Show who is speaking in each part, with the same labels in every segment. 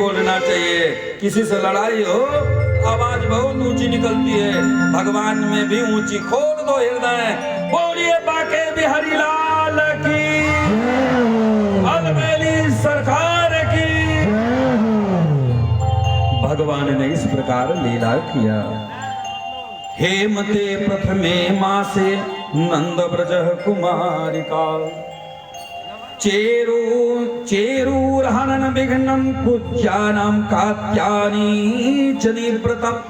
Speaker 1: बोलना चाहिए। किसी से लड़ाई हो आवाज बहुत ऊंची निकलती है, भगवान में भी ऊंची। खोल दो हृदय, बोलिए बाके बिहारी लाल की, अलबेली सरकार की। भगवान ने इस प्रकार लीला किया। हेमते प्रथमे मासे नंद ब्रज कुमारिका, चेरूरहनन विघ्नं पूज्यानां कात्यायनी च निव्रतम्।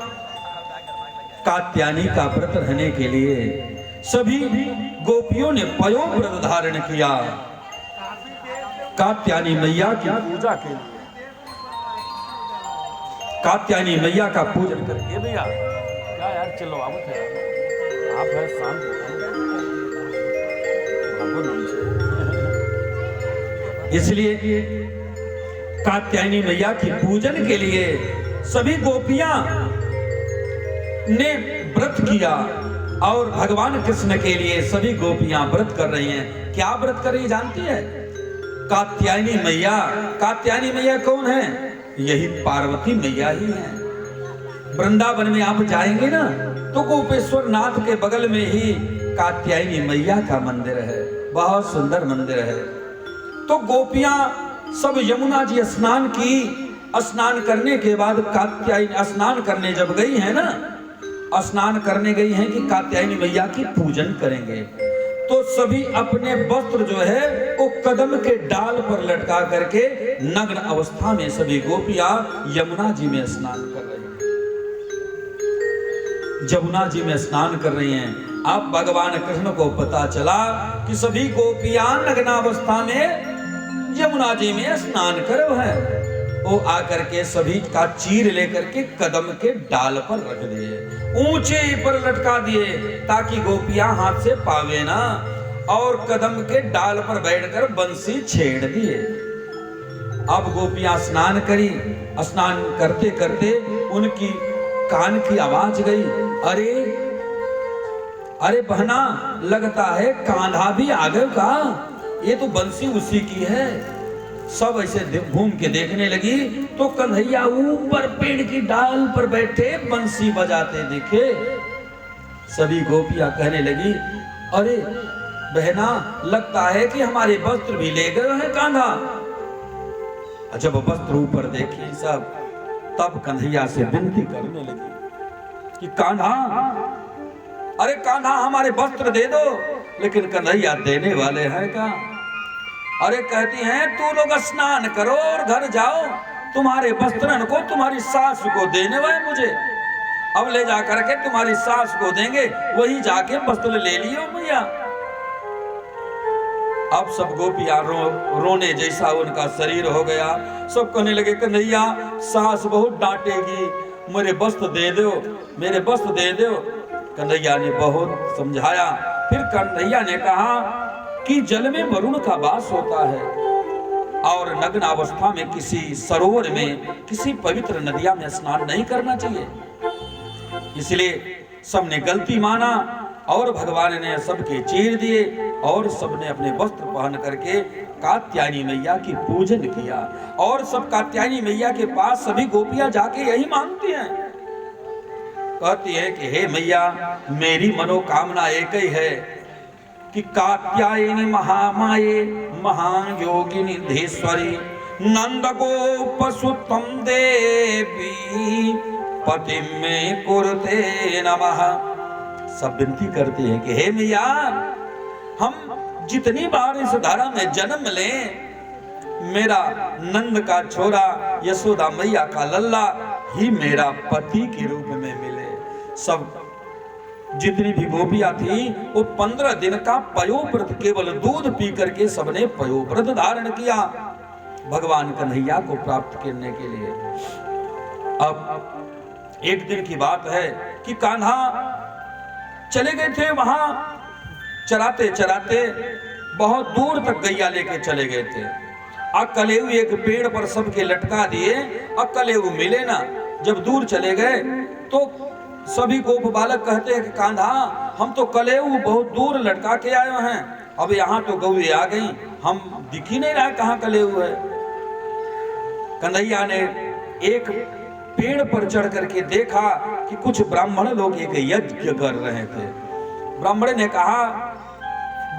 Speaker 1: कात्यायनी का व्रत रहने के लिए सभी गोपियों ने पयोव्रत धारण किया। कात्यायनी मैया की पूजा के लिए, कात्यायनी मैया का पूजन करके। भैया क्या यार, चलो आप है शांत। इसलिए कात्यायनी मैया की पूजन के लिए सभी गोपियां ने व्रत किया और भगवान कृष्ण के लिए सभी गोपियां व्रत कर रही हैं। क्या व्रत कर रही जानती है? कात्यायनी मैया। कात्यायनी मैया कौन है? यही पार्वती मैया ही है। वृंदावन में आप जाएंगे ना तो गोपेश्वर नाथ के बगल में ही कात्यायनी मैया का मंदिर है, बहुत सुंदर मंदिर है। तो गोपियां सब यमुना जी स्नान की, स्नान करने के बाद कात्यायनी स्नान करने जब गई है ना, स्नान करने गई हैं कि कात्यायनी मैया की पूजन करेंगे, तो सभी अपने वस्त्र जो है वो कदम के डाल पर लटका करके नग्न अवस्था में सभी गोपियां यमुना जी में स्नान कर रही हैं। यमुना जी में स्नान कर रही हैं। अब भगवान कृष्ण को पता चला कि सभी गोपियां नग्नावस्था में यमुना जी में स्नान कर रहे हैं। वो आकर के सभी का चीर लेकर के कदम के डाल पर रख दिए, ऊंचे पर लटका दिए ताकि गोपियां हाथ से पावे ना, और कदम के डाल पर बैठकर बंसी छेड़ दिए। अब गोपियां स्नान करी। स्नान करते करते उनकी कान की आवाज गई, अरे अरे बहना, लगता है कान्हा भी आ गए का, ये तो बंसी उसी की है। सब ऐसे घूम के देखने लगी तो कन्हैया ऊपर पेड़ की डाल पर बैठे बंसी बजाते दिखे। सभी गोपियां कहने लगी, अरे बहना, लगता है कि हमारे वस्त्र भी ले गए हैं कान्हा। जब वस्त्र ऊपर देखी सब, तब कन्हैया से विनती करने लगी कि कान्हा, अरे कान्हा हमारे वस्त्र दे दो। लेकिन कन्हैया देने वाले हैं का? अरे कहती हैं तू लोग स्नान करो और घर जाओ, तुम्हारे वस्त्रन को तुम्हारी सास को देने वाले मुझे, अब ले जा करके तुम्हारी सास को देंगे, वही जाके वस्त्र ले लियो मैया। अब सब गोपियां रोने जैसा उनका शरीर हो गया। सब कहने लगे कन्हैया सास बहुत डांटेगी, मेरे वस्त्र दे दो, मेरे वस्त्र दे दो। कन्हैया ने बहुत समझाया। फिर कन्हैया ने कहा कि जल में वरुण का वास होता है और नग्न अवस्था में किसी सरोवर में, किसी पवित्र नदिया में स्नान नहीं करना चाहिए। इसलिए सबने गलती माना और भगवान ने सबके चीर दिए और सबने अपने वस्त्र पहन करके कात्यायनी मैया की पूजन किया। और सब कात्यायनी मैया के पास सभी गोपियां जाके यही मांगती हैं, कहती है कि हे मैया, मेरी मनोकामना एक ही है कि कात्यायनी महामाये महायोगिनी धीश्वरी नंद गोप सुतम देवी पति में कुरते नमः। सब विनती करते हैं कि हे मैया, हम जितनी बार इस धरा में जन्म लें, मेरा नंद का छोरा यशोदा मैया का लल्ला ही मेरा पति के रूप में मिले। सब जितनी भी गोपियां थी वो 15 दिन का पयोव्रत केवल दूध पी करके सबने पयोव्रत धारण किया भगवान कन्हैया को प्राप्त करने के लिए। अब एक दिन की बात है कि कान्हा चले गए थे, वहां चराते चराते बहुत दूर तक गैया लेके चले गए थे। अकलेऊ एक पेड़ पर सबके लटका दिए, अकलेऊ मिले ना। जब दूर चले गए तो सभी गोप बालक कहते हैं कि कान्हा, हम तो कलेऊ बहुत दूर लटका के आए हैं, अब यहाँ तो गौएं आ गई, हम दिख ही नहीं रहा कहाँ कलेऊ है। कन्हैया ने एक पेड़ पर चढ़ करके देखा कि कुछ ब्राह्मण लोग एक यज्ञ कर रहे थे। ब्राह्मण ने कहा,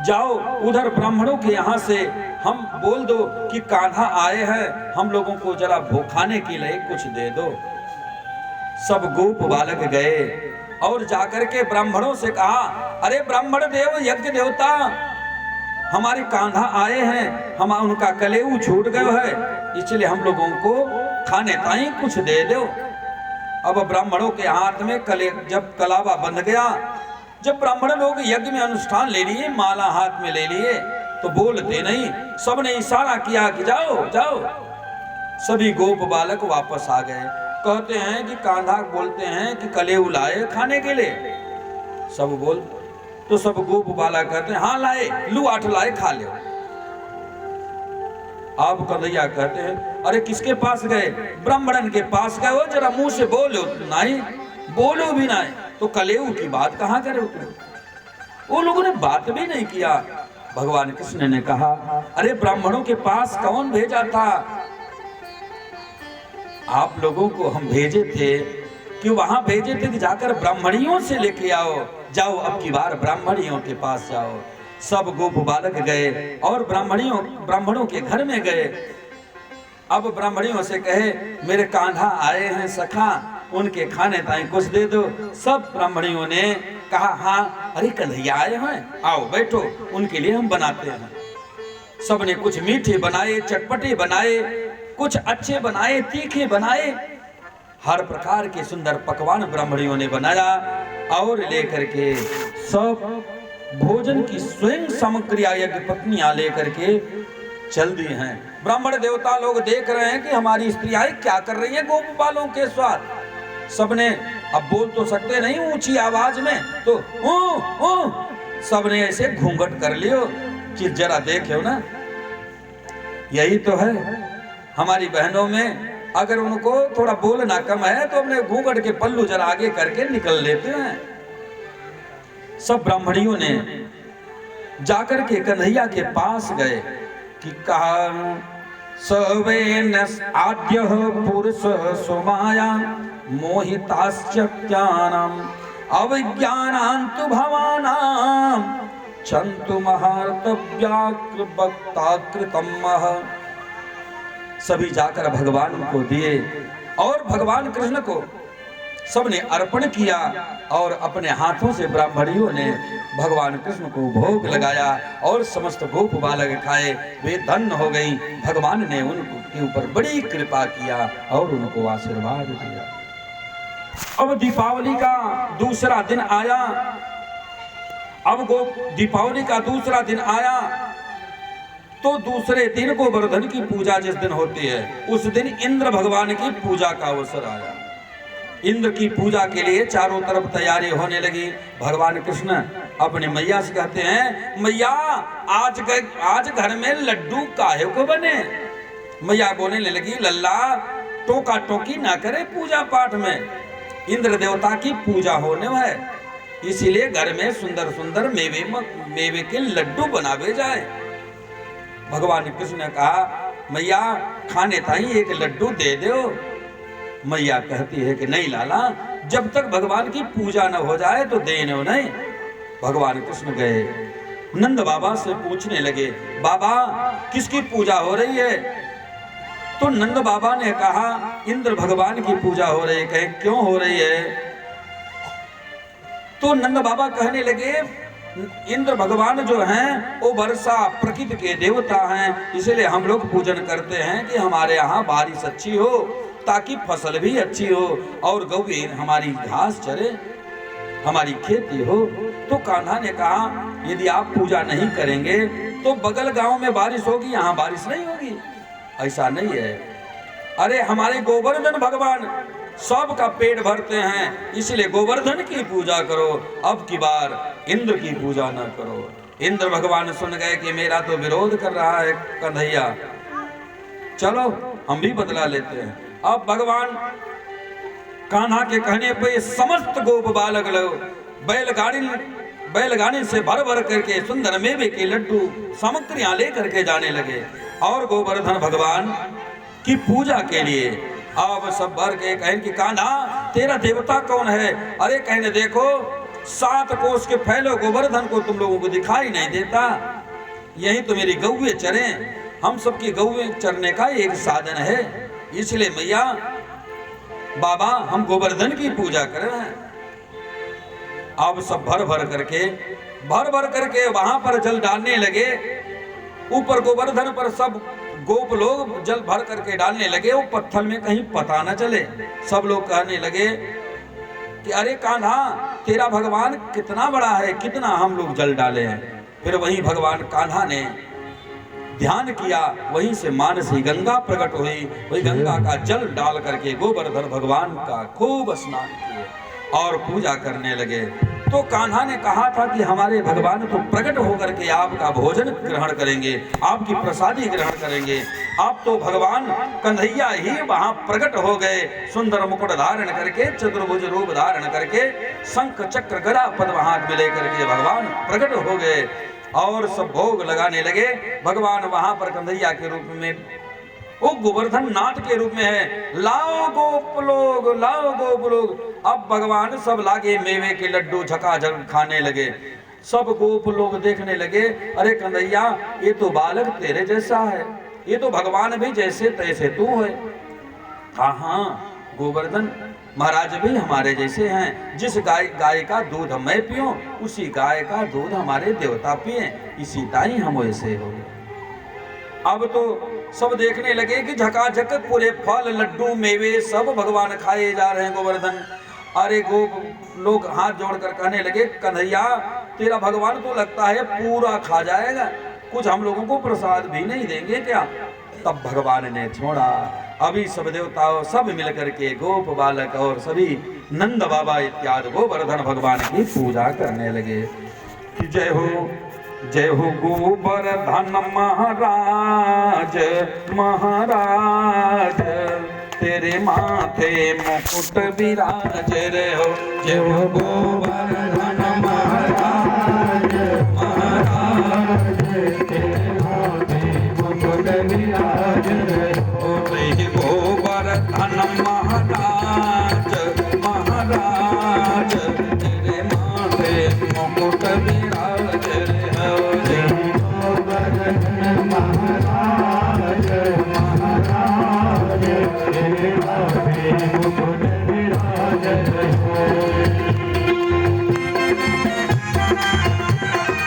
Speaker 1: जाओ उधर ब्राह्मणों के यहाँ से हम बोल दो कि कान्हा आए हैं, हम लोगों को जरा खाने के लिए कुछ दे दो। सब गोप बालक गए और जाकर के ब्राह्मणों से कहा, अरे ब्राह्मण देव, यज्ञ देवता, हमारे कान्हा आए हैं, हम उनका कलेऊ छूट गए है, इसलिए हम लोगों को खाने ताई कुछ दे दो। अब ब्राह्मणों के हाथ में जब कलावा बंध गया, जब ब्राह्मण लोग यज्ञ में अनुष्ठान ले लिए, माला हाथ में ले लिए, तो बोलते नहीं, सबने इशारा किया कि जाओ जाओ। सभी गोप बालक वापस आ गए। कहते हैं कि कान्हा बोलते हैं कि कलेऊ लाए खाने के लिए। सब बोल तो सब गोप बालक कहते हैं, हाँ लाए, लू 8 लाए, खा लो। अब कन्हैया कहते हैं, अरे किसके पास गए? ब्राह्मणन के पास गए हो, जरा मुंह से बोलो। नहीं, बोलो भी नहीं तो कलेऊ की बात कहां करे तुम? वो लोगों ने बात भी नहीं किया। भगवान कृष्ण ने कहा, अरे ब्राह्मणों के पास कौन भेजा था? आप लोगों को हम भेजे थे कि वहां भेजे थे कि जाकर ब्राह्मणियों से लेके आओ। जाओ, अब की बार ब्राह्मणियों के पास जाओ। सब गोप बालक गए और ब्राह्मणों के घर में गए। अब ब्राह्मणियों से कहे, मेरे कान्हा आए हैं सखा, उनके खाने ताई कुछ दे दो। सब ब्राह्मणियों ने कहा, हाँ, अरे कन्हैया आए हैं, आओ बैठो, उनके लिए हम बनाते हैं। सबने कुछ मीठे बनाए, चटपटे बनाए, कुछ अच्छे बनाए, तीखे बनाए, हर प्रकार के सुंदर पकवान ब्राह्मणियों ने बनाया और लेकर के सब भोजन की स्वयं सामग्रियां यज्ञ पत्नियां लेकर के चल दी हैं। ब्राह्मण देवता लोग देख रहे हैं कि हमारी स्त्रियां क्या कर रही हैं गोप बालों के साथ। सबने, अब बोल तो सकते नहीं ऊंची आवाज में, तो सबने ऐसे घूंघट कर लियो कि जरा देखो ना, यही तो है हमारी बहनों में, अगर उनको थोड़ा बोलना कम है तो अपने घूंघट के पल्लू जरा आगे करके निकल लेते हैं। सब ब्राह्मणियों ने जाकर के कन्हैया के पास गए कि कहा, सवेन आद्य पुरुष सुमाया मोहिताश्चक्यानाम अविज्ञानान्तु भवानाम चंतु महार्तव्याकृ भक्ताकृतम। सभी जाकर भगवान को दिए और भगवान कृष्ण को सबने अर्पण किया और अपने हाथों से ब्राह्मणियों ने भगवान कृष्ण को भोग लगाया और समस्त गोप बालक खाए, वे धन्य हो गई। भगवान ने उनके ऊपर बड़ी कृपा किया और उनको आशीर्वाद दिया। अब दीपावली का दूसरा दिन आया। अब दीपावली का दूसरा दिन आया तो दूसरे दिन गोवर्धन की पूजा जिस दिन होती है, उस दिन इंद्र भगवान की पूजा का अवसर आया। इंद्र की पूजा के लिए चारों तरफ तैयारी होने लगी। भगवान कृष्ण अपनी मैया से कहते हैं, मैया आज घर में लड्डू काहे को बने? मैया बोलने लगी, लल्ला टोका टोकी ना करे पूजा पाठ में, इंद्र देवता की पूजा होने है, इसीलिए घर में सुंदर सुंदर मेवे के लड्डू बनावे जाए। भगवान कृष्ण ने कहा, मैया खाने ताई एक लड्डू दे दो। मैया कहती है कि नहीं लाला, जब तक भगवान की पूजा न हो जाए तो देने नहीं। भगवान कृष्ण गए, नंद बाबा से पूछने लगे, बाबा किसकी पूजा हो रही है? तो नंद बाबा ने कहा, इंद्र भगवान की पूजा हो रही है। कहे क्यों हो रही है? तो नंद बाबा कहने लगे, इंद्र भगवान जो हैं वो वर्षा प्रकृति के देवता हैं, इसलिए हम लोग पूजन करते हैं कि हमारे यहाँ बारिश अच्छी हो, ताकि फसल भी अच्छी हो और गौवे हमारी घास चरे, हमारी खेती हो। तो कान्हा ने कहा, यदि आप पूजा नहीं करेंगे तो बगल गांव में बारिश होगी, यहाँ बारिश नहीं होगी। ऐसा नहीं है, अरे हमारे गोवर्धन भगवान सबका पेट भरते हैं, इसलिए गोवर्धन की पूजा करो, अब की बार इंद्र की पूजा न करो। इंद्र भगवान सुन गए कि मेरा तो विरोध कर रहा है कन्हैया, चलो हम भी बदला लेते हैं। अब भगवान कान्हा के कहने पे समस्त गोप बालक लोग बैलगाड़ी से भर भर करके सुंदर मेवे के लड्डू सामग्रियां लेकर के जाने लगे और गोवर्धन भगवान की पूजा के लिए अब सब भर के कहें कि कान्हा तेरा देवता कौन है? अरे कहने देखो 7 कोस के फैलो गोवर्धन को तुम लोगों को दिखाई नहीं देता, यही तो मेरी गौवे चरे, हम सबकी गौवे चरने का एक साधन है, इसलिए मैया बाबा हम गोवर्धन की पूजा कर रहे हैं। अब सब भर भर करके वहां पर जल डालने लगे, ऊपर गोवर्धन पर सब गोप लोग जल भर करके डालने लगे, वो पत्थर में कहीं पता न चले। सब लोग कहने लगे कि अरे कान्हा तेरा भगवान कितना बड़ा है, कितना हम लोग जल डाले हैं। फिर वहीं भगवान कान्हा ने ध्यान किया, वहीं से मानसी गंगा प्रकट हुई, वही गंगा का जल डाल करके गोवर्धन भगवान का खूब स्नान किए और पूजा करने लगे। तो कान्हा ने कहा था कि हमारे भगवान तो प्रकट होकर के आपका भोजन ग्रहण करेंगे, आपकी प्रसादी ग्रहण करेंगे। आप तो भगवान कन्हैया ही वहां प्रकट हो गए, सुंदर मुकुट धारण करके, चतुर्भुज रूप धारण करके, शंख चक्र गदा पद्म हाथ में लेकर के भगवान प्रकट हो गए और सब भोग लगाने लगे। भगवान वहां पर कन्हैया के रूप में, वो गोवर्धन नाथ के रूप में है, लाओ गोप लोग, लाओ गोप लोग। अब भगवान सब लागे मेवे के लड्डू झकाझक खाने लगे। सब गोप लोग देखने लगे, अरे कन्हैया ये तो बालक तेरे जैसा है, ये तो भगवान भी जैसे तैसे तू है। हाँ गोवर्धन महाराज भी हमारे जैसे हैं, जिस गाय का दूध मैं पीऊं उसी गाय का दूध हमारे देवता पिए, इसी ताई हम वैसे हो। अब तो सब देखने लगे कि झकाझक पूरे फल लड्डू मेवे सब भगवान खाए जा रहे हैं गोवर्धन। अरे गोप लोग हाथ जोड़कर कहने लगे कन्हैया तेरा भगवान तो लगता है पूरा खा जाएगा, कुछ हम लोगों को प्रसाद भी नहीं देंगे क्या? तब भगवान ने छोड़ा। अभी सब देवताओं सब मिलकर के गोप बालक और सभी नंद बाबा इत्यादि गोवर्धन भगवान की पूजा करने लगे। जय हो गोवर्धन महाराज महाराज, तेरे माथे मुकुट विराज रे हो। जय हो गोवर्धन महाराज महाराज, तेरे माथे मुकुट विराज रे हो। गोवर्धन महाराज महाराज, तेरे माथे मुकुट विराज रे हो। गोवर्धन महाराज महाराज, तेरे माथे मुकुट विराज रे हो।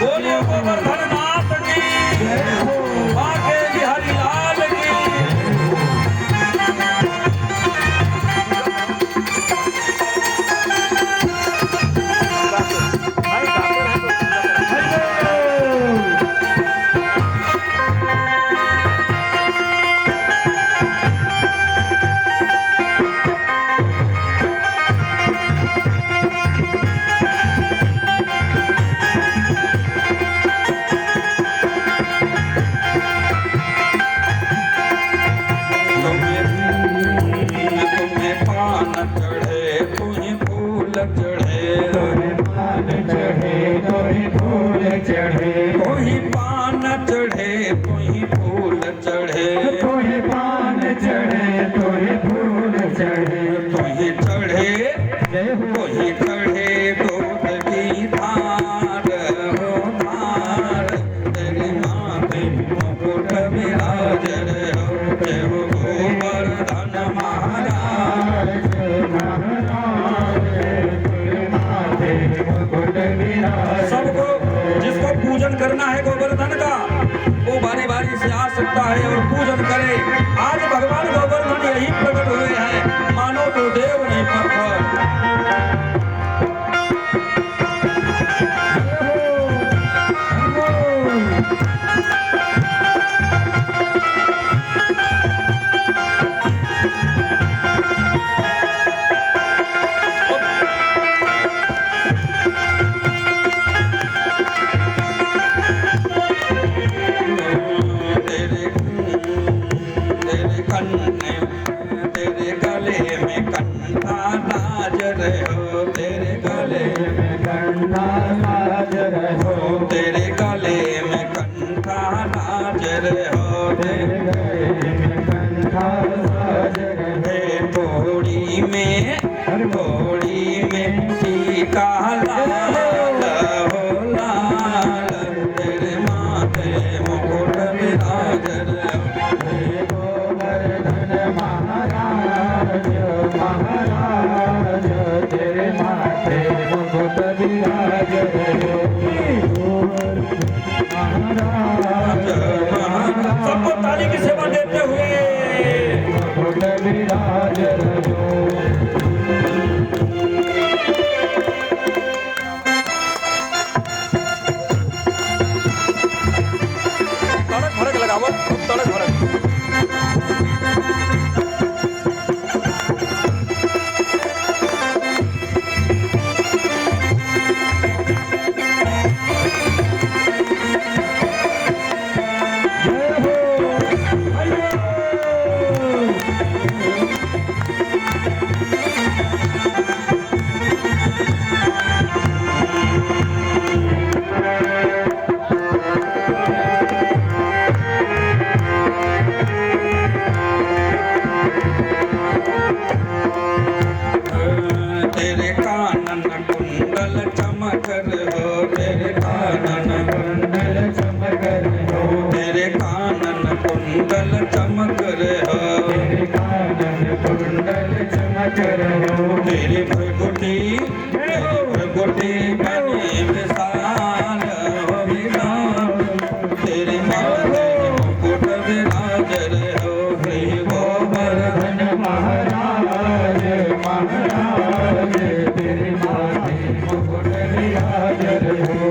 Speaker 1: बोलिए गोवर्धन नाथ की जय हो, आगे बिहारी लाल की। सबको जिसको पूजन करना है का लाल हो लाल, तेरे माथे मुकुट विराज रे।
Speaker 2: हे गोवर्धन महाराज महाराज, तेरे माथे मुकुट विराज रे। महाराज
Speaker 1: सबको ताली की सेवा देते हुए
Speaker 2: मुकुट विराज रहो।
Speaker 1: तड़क भड़क लगावत, तड़क भड़क। तेरे कानन कुंडल चमकर हो, तेरे कानन
Speaker 2: कुंडल चमकर हो,
Speaker 1: तेरे कानन कुंडल चमकर हो,
Speaker 2: तेरे कानन कुंडल चमकर हो।
Speaker 1: तेरी भृगुटी बनी विशाल हो विशाल, तेरे माथे मुकुट विराज रे हो। हे गोवर्धन
Speaker 2: महाराज महाराज, तेरे माथे मुकुट विराज रहो।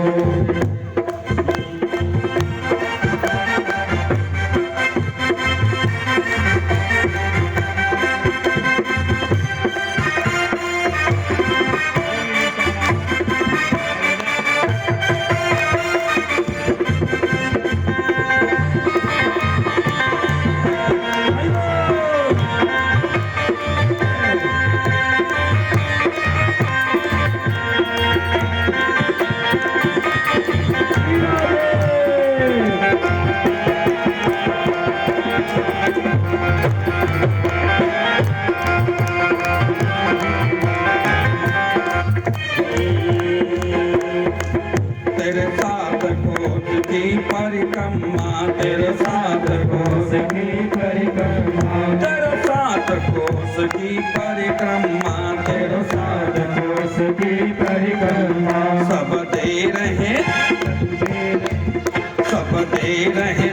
Speaker 1: तेरे साथ कोट की परिक्रमा, तेरे साथ कोस
Speaker 2: की परिक्रमा,
Speaker 1: तेरे साथ कोस की परिक्रमा, तेरे साथ
Speaker 2: कोस की परिक्रमा।
Speaker 1: सब दे रहे, सब दे रहे